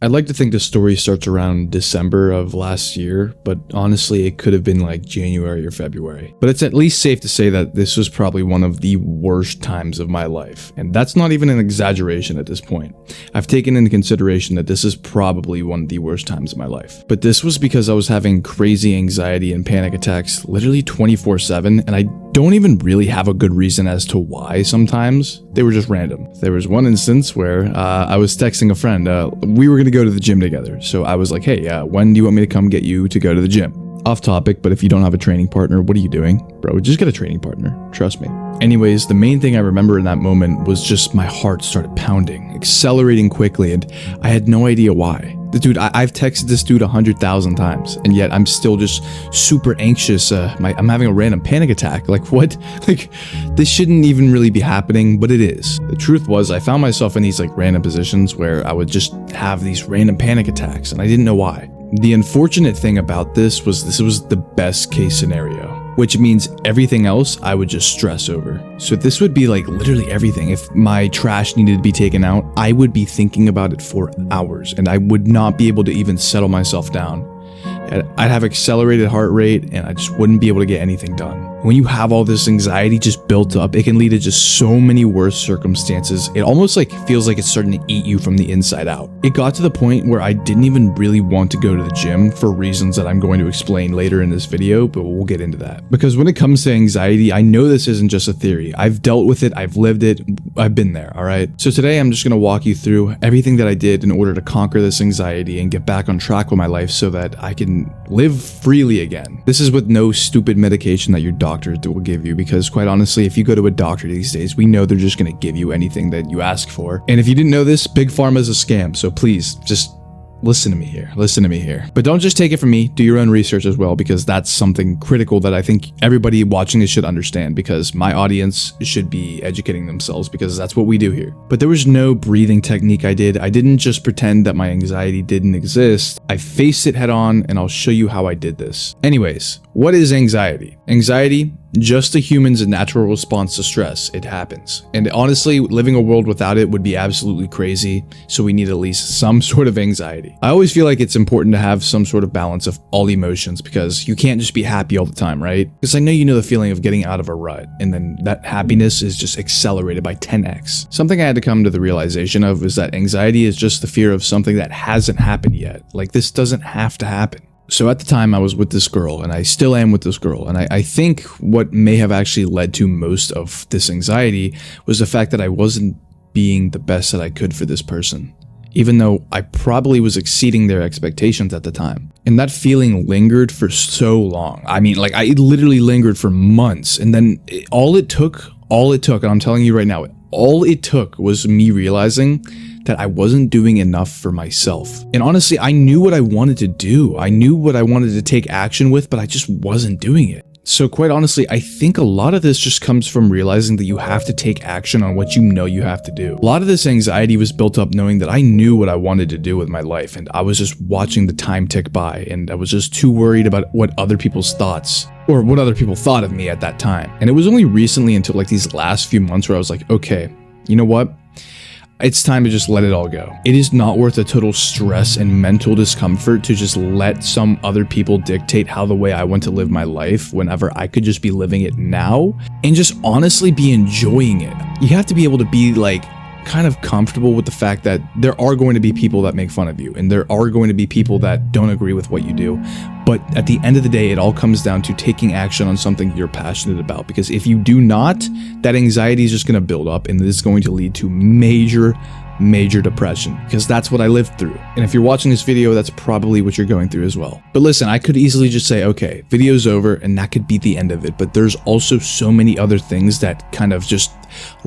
I'd like to think the story starts around December of last year, but honestly it could have been like January or February. But it's at least safe to say that this was probably one of the worst times of my life. And that's not even an exaggeration at this point. I've taken into consideration that this is probably one of the worst times of my life. But this was because I was having crazy anxiety and panic attacks literally 24/7, and I don't even really have a good reason as to why sometimes. They were just random. There was one instance where I was texting a friend. We were going to go to the gym together. So I was like, hey, when do you want me to come get you to go to the gym? Off topic, but if you don't have a training partner, what are you doing? Bro, just get a training partner. Trust me. Anyways, the main thing I remember in that moment was just my heart started pounding, accelerating quickly, and I had no idea why. Dude, I've texted this dude 100,000 times, and yet I'm still just super anxious. I'm having a random panic attack. Like, what? Like, this shouldn't even really be happening, but it is. The truth was, I found myself in these like random positions where I would just have these random panic attacks, and I didn't know why. The unfortunate thing about this was the best case scenario, which means everything else I would just stress over. So this would be like literally everything. If my trash needed to be taken out, I would be thinking about it for hours, and I would not be able to even settle myself down. I'd have accelerated heart rate, and I just wouldn't be able to get anything done. When you have all this anxiety just built up, it can lead to just so many worse circumstances. It almost like feels like it's starting to eat you from the inside out. It got to the point where I didn't even really want to go to the gym for reasons that I'm going to explain later in this video, but we'll get into that. Because when it comes to anxiety, I know this isn't just a theory. I've dealt with it, I've lived it, I've been there, alright? So today I'm just going to walk you through everything that I did in order to conquer this anxiety and get back on track with my life so that I can live freely again. This is with no stupid medication that your doctor will give you, because quite honestly, if you go to a doctor these days, we know they're just going to give you anything that you ask for. And if you didn't know this, Big Pharma is a scam, so please just listen to me here. But don't just take it from me, do your own research as well, because that's something critical that I think everybody watching this should understand, because my audience should be educating themselves, because that's what we do here. But there was no breathing technique I did. I didn't just pretend that my anxiety didn't exist. I faced it head on, and I'll show you how I did this. Anyways, what is anxiety? Anxiety, just a human's natural response to stress. It happens. And honestly, living a world without it would be absolutely crazy, so we need at least some sort of anxiety. I always feel like it's important to have some sort of balance of all emotions, because you can't just be happy all the time, right? Because I know you know the feeling of getting out of a rut, and then that happiness is just accelerated by 10x. Something I had to come to the realization of is that anxiety is just the fear of something that hasn't happened yet. Like, this doesn't have to happen. So at the time I was with this girl, and I still am with this girl, and I think what may have actually led to most of this anxiety was the fact that I wasn't being the best that I could for this person, even though I probably was exceeding their expectations at the time. And that feeling lingered for so long. I mean, like, I literally lingered for months, and then all it took, and I'm telling you right now, all it took was me realizing that I wasn't doing enough for myself. And honestly, I knew what I wanted to do. I knew what I wanted to take action with, but I just wasn't doing it. So quite honestly, I think a lot of this just comes from realizing that you have to take action on what you know you have to do. A lot of this anxiety was built up knowing that I knew what I wanted to do with my life, and I was just watching the time tick by, and I was just too worried about what other people's thoughts or what other people thought of me at that time. And it was only recently, until like these last few months, where I was like, okay, you know what? It's time to just let it all go. It is not worth the total stress and mental discomfort to just let some other people dictate how the way I want to live my life, whenever I could just be living it now and just honestly be enjoying it. You have to be able to be like kind of comfortable with the fact that there are going to be people that make fun of you, and there are going to be people that don't agree with what you do. But at the end of the day, it all comes down to taking action on something you're passionate about, because if you do not, that anxiety is just going to build up, and this is going to lead to major depression, because that's what I lived through. And if you're watching this video, that's probably what you're going through as well. But listen, I could easily just say, okay, video's over, and that could be the end of it. But there's also so many other things that kind of just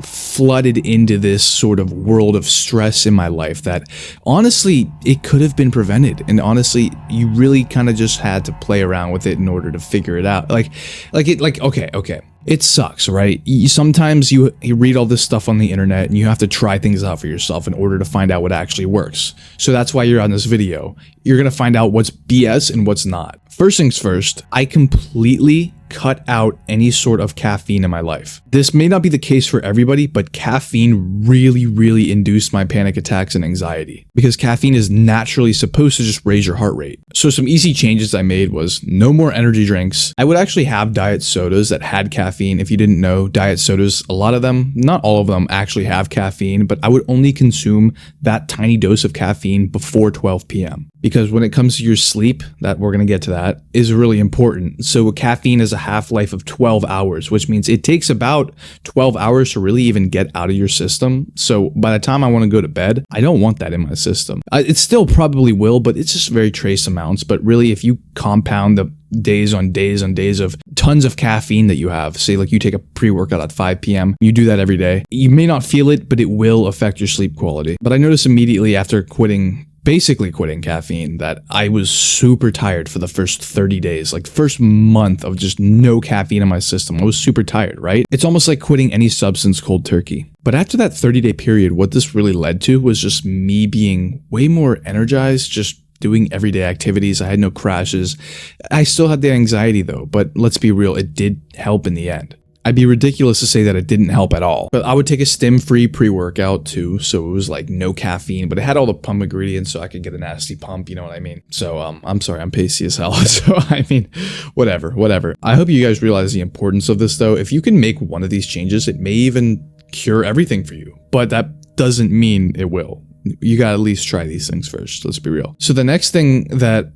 flooded into this sort of world of stress in my life that honestly, it could have been prevented. And honestly, you really kind of just had to play around with it in order to figure it out. Okay. It sucks, right? Sometimes you read all this stuff on the internet, and you have to try things out for yourself in order to find out what actually works. So that's why you're on this video. You're going to find out what's BS and what's not. First things first, I completely cut out any sort of caffeine in my life. This may not be the case for everybody, but caffeine really induced my panic attacks and anxiety because caffeine is naturally supposed to just raise your heart rate. So some easy changes I made was no more energy drinks. I would actually have diet sodas that had caffeine. If you didn't know, diet sodas, a lot of them, not all of them actually have caffeine, but I would only consume that tiny dose of caffeine before 12 p.m. Because when it comes to your sleep, that we're going to get to that, is really important. So caffeine is a half-life of 12 hours, which means it takes about 12 hours to really even get out of your system. So by the time I want to go to bed, I don't want that in my system. It still probably will, but it's just very trace amounts. But really, if you compound the days on days on days of tons of caffeine that you have, say like you take a pre-workout at 5 p.m., you do that every day, you may not feel it, but it will affect your sleep quality. But I noticed immediately after basically quitting caffeine, that I was super tired for the first 30 days, like the first month of just no caffeine in my system. I was super tired, right? It's almost like quitting any substance cold turkey. But after that 30-day period, what this really led to was just me being way more energized, just doing everyday activities. I had no crashes. I still had the anxiety though, but let's be real, it did help in the end. I'd be ridiculous to say that it didn't help at all. But I would take a stim-free pre-workout too, so it was like no caffeine, but it had all the pump ingredients so I could get a nasty pump, you know what I mean? So I'm sorry, I'm pasty as hell. So I mean, whatever. I hope you guys realize the importance of this though. If you can make one of these changes, it may even cure everything for you, but that doesn't mean it will. You gotta at least try these things first, let's be real. So the next thing that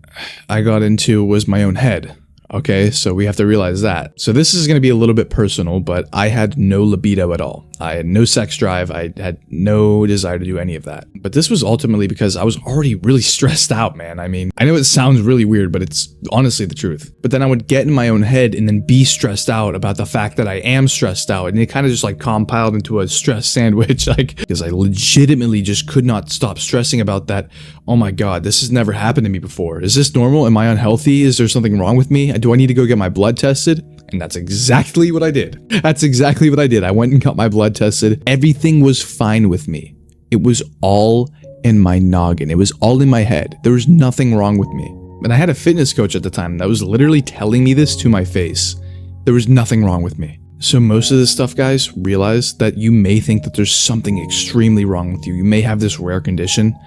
I got into was my own head. Okay, so we have to realize that. So this is going to be a little bit personal, but I had no libido at all. I had no sex drive. I had no desire to do any of that. But this was ultimately because I was already really stressed out, man. I mean, I know it sounds really weird, but it's honestly the truth. But then I would get in my own head and then be stressed out about the fact that I am stressed out. And it kind of just like compiled into a stress sandwich, like, because I legitimately just could not stop stressing about that. Oh my God, this has never happened to me before. Is this normal? Am I unhealthy? Is there something wrong with me? Do I need to go get my blood tested? And that's exactly what I did. I went and got my blood tested. Everything was fine with me. It was all in my noggin. It was all in my head. There was nothing wrong with me. And I had a fitness coach at the time that was literally telling me this to my face. There was nothing wrong with me. So most of this stuff, guys, realize that you may think that there's something extremely wrong with you. You may have this rare condition,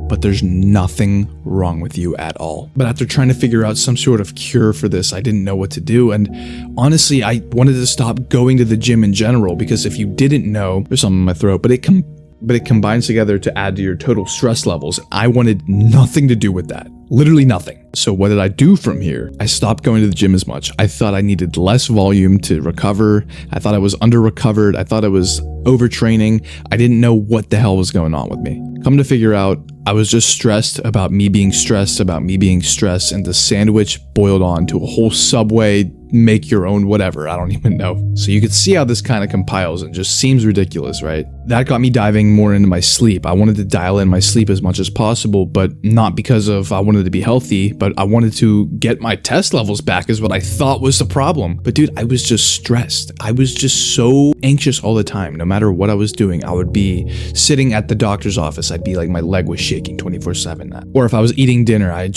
but there's nothing wrong with you at all. But after trying to figure out some sort of cure for this, I didn't know what to do. And honestly, I wanted to stop going to the gym in general, because if you didn't know, there's something in my throat, but it combines together to add to your total stress levels. I wanted nothing to do with that. Literally nothing. So what did I do from here? I stopped going to the gym as much. I thought I needed less volume to recover. I thought I was under-recovered. I thought I was overtraining. I didn't know what the hell was going on with me. Come to figure out, I was just stressed about me being stressed, and the sandwich boiled on to a whole Subway, make your own whatever, I don't even know. So you could see how this kind of compiles and just seems ridiculous, right? That got me diving more into my sleep. I wanted to dial in my sleep as much as possible, but not because of I wanted to be healthy, but I wanted to get my test levels back is what I thought was the problem. But dude, I was just stressed. I was just so anxious all the time. No matter what I was doing, I would be sitting at the doctor's office. I'd be like, my leg was shaking 24/7. Or if I was eating dinner, I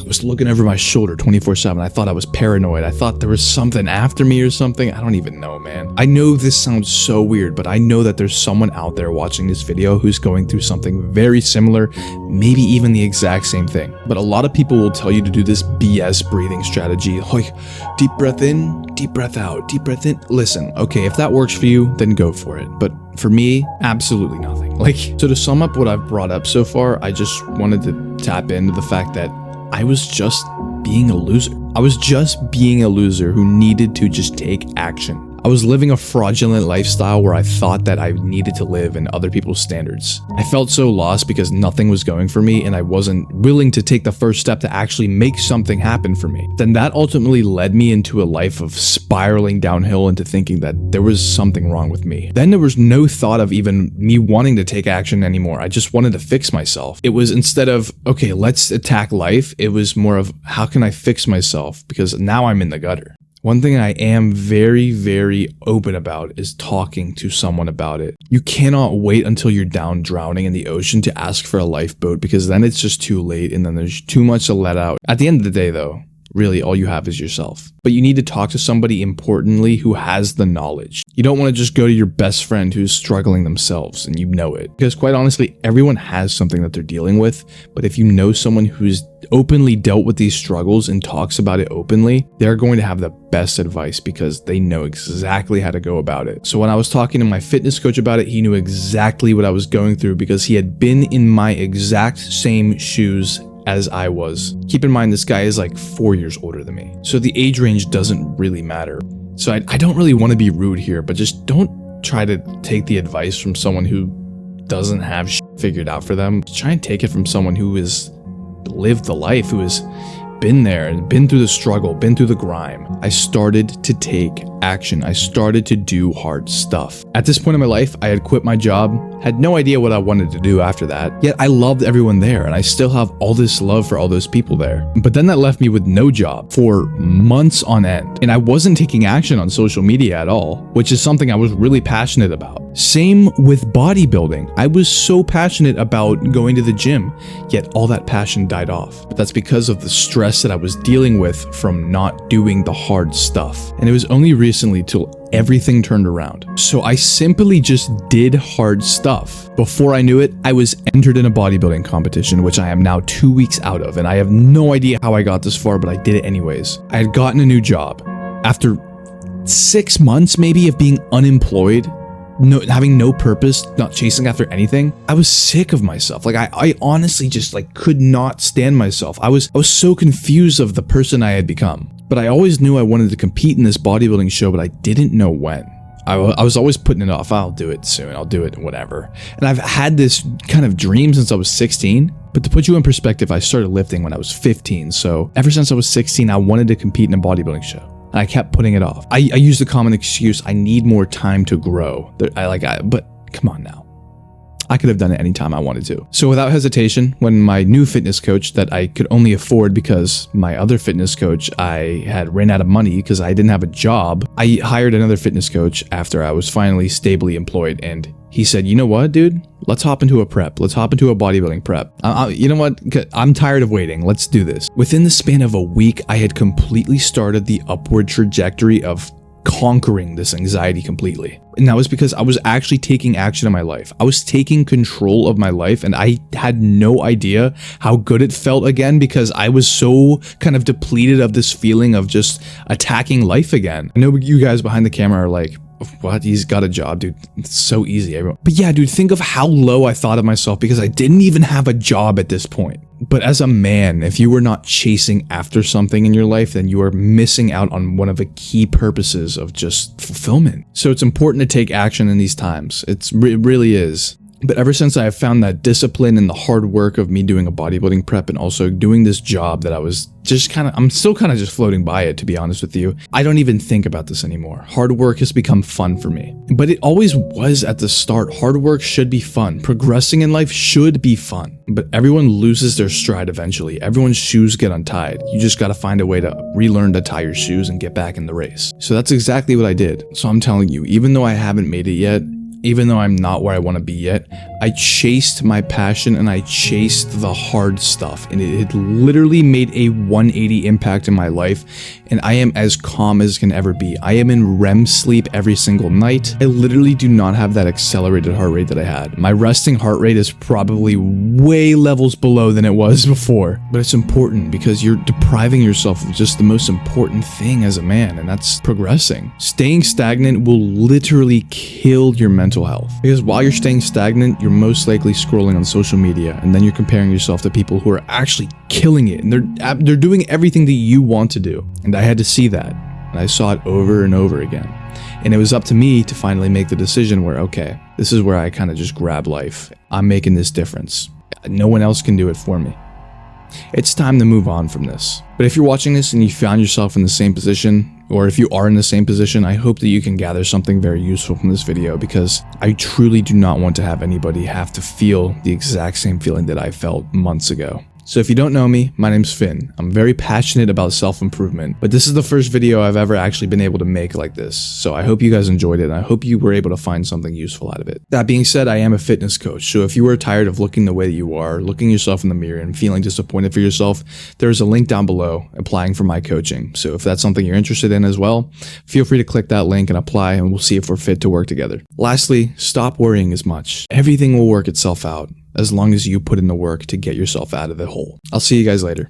was looking over my shoulder 24/7. I thought I was paranoid. I thought there was something after me or something. I don't even know, man. I know this sounds so weird, but I know that there's someone out there watching this video who's going through something very similar, maybe even the exact same thing. But a lot of people will tell you to do this BS breathing strategy, like deep breath in, deep breath out, deep breath in. Listen, okay, if that works for you, then go for it. But for me, absolutely nothing. So to sum up what I've brought up so far, I just wanted to tap into the fact that I was just being a loser. I was just being a loser who needed to just take action. I was living a fraudulent lifestyle where I thought that I needed to live in other people's standards. I felt so lost because nothing was going for me and I wasn't willing to take the first step to actually make something happen for me. Then that ultimately led me into a life of spiraling downhill into thinking that there was something wrong with me. Then there was no thought of even me wanting to take action anymore. I just wanted to fix myself. It was instead of, okay, let's attack life, it was more of how can I fix myself because now I'm in the gutter. One thing I am very, very open about is talking to someone about it. You cannot wait until you're down drowning in the ocean to ask for a lifeboat, because then it's just too late and then there's too much to let out. At the end of the day though, really all you have is yourself. But you need to talk to somebody importantly who has the knowledge. You don't want to just go to your best friend who's struggling themselves and you know it. Because quite honestly, everyone has something that they're dealing with. But if you know someone who's openly dealt with these struggles and talks about it openly, they're going to have the best advice because they know exactly how to go about it. So when I was talking to my fitness coach about it, he knew exactly what I was going through because he had been in my exact same shoes as I was. Keep in mind, this guy is like 4 years older than me, so the age range doesn't really matter. So I don't really want to be rude here, but just don't try to take the advice from someone who doesn't have shit figured out for them. Try and take it from someone who has lived the life, who has been there and been through the struggle, been through the grime. I started to take action. I started to do hard stuff. At this point in my life, I had quit my job, had no idea what I wanted to do after that, yet I loved everyone there and I still have all this love for all those people there. But then that left me with no job for months on end, and I wasn't taking action on social media at all, which is something I was really passionate about. Same with bodybuilding. I was so passionate about going to the gym, yet all that passion died off. But that's because of the stress that I was dealing with from not doing the hard stuff. And it was only recently till everything turned around. So I simply just did hard stuff. Before I knew it, I was entered in a bodybuilding competition, which I am now 2 weeks out of, and I have no idea how I got this far, but I did it anyways. I had gotten a new job. After 6 months maybe of being unemployed, having no purpose, not chasing after anything, I was sick of myself. Like I honestly just could not stand myself. I was so confused of the person I had become. But I always knew I wanted to compete in this bodybuilding show, but I didn't know when. I was always putting it off. I'll do it soon. I'll do it, whatever. And I've had this kind of dream since I was 16. But to put you in perspective, I started lifting when I was 15. So ever since I was 16, I wanted to compete in a bodybuilding show. And I kept putting it off. I used the common excuse, I need more time to grow. But come on now. I could have done it anytime I wanted to. So without hesitation, when my new fitness coach that I could only afford because my other fitness coach, I had ran out of money because I didn't have a job, I hired another fitness coach after I was finally stably employed. And he said, you know what, dude? Let's hop into a prep. Let's hop into a bodybuilding prep. You know what? I'm tired of waiting. Let's do this. Within the span of a week, I had completely started the upward trajectory of conquering this anxiety completely. And that was because I was actually taking action in my life. I was taking control of my life, and I had no idea how good it felt again because I was so kind of depleted of this feeling of just attacking life again. I know you guys behind the camera are like, what? He's got a job, dude. It's so easy. But yeah, dude, think of how low I thought of myself because I didn't even have a job at this point. But as a man, if you were not chasing after something in your life, then you are missing out on one of the key purposes of just fulfillment. So it's important to take action in these times. It really is. But ever since I have found that discipline and the hard work of me doing a bodybuilding prep and also doing this job that I was just I'm still kind of just floating by it, to be honest with you. I don't even think about this anymore. Hard work has become fun for me. But it always was at the start. Hard work should be fun. Progressing in life should be fun. But everyone loses their stride eventually. Everyone's shoes get untied. You just got to find a way to relearn to tie your shoes and get back in the race. So that's exactly what I did. So I'm telling you, even though I haven't made it yet, even though I'm not where I want to be yet, I chased my passion and I chased the hard stuff, and it literally made a 180 impact in my life, and I am as calm as can ever be. I am in REM sleep every single night. I literally do not have that accelerated heart rate that I had. My resting heart rate is probably way levels below than it was before, but it's important because you're depriving yourself of just the most important thing as a man, and that's progressing. Staying stagnant will literally kill your mental health, because while you're staying stagnant, you're most likely scrolling on social media, and then you're comparing yourself to people who are actually killing it, and they're doing everything that you want to do. And I had to see that, and I saw it over and over again. And it was up to me to finally make the decision where, okay, this is where I kind of just grab life. I'm making this difference. No one else can do it for me. It's time to move on from this. But if you're watching this and you found yourself in the same position, or if you are in the same position, I hope that you can gather something very useful from this video, because I truly do not want to have anybody have to feel the exact same feeling that I felt months ago. So if you don't know me, my name's Finn. I'm very passionate about self-improvement, but this is the first video I've ever actually been able to make like this. So I hope you guys enjoyed it, and I hope you were able to find something useful out of it. That being said, I am a fitness coach, so if you are tired of looking the way that you are, looking yourself in the mirror and feeling disappointed for yourself, there's a link down below applying for my coaching. So if that's something you're interested in as well, feel free to click that link and apply, and we'll see if we're fit to work together. Lastly, stop worrying as much. Everything will work itself out as long as you put in the work to get yourself out of the hole. I'll see you guys later.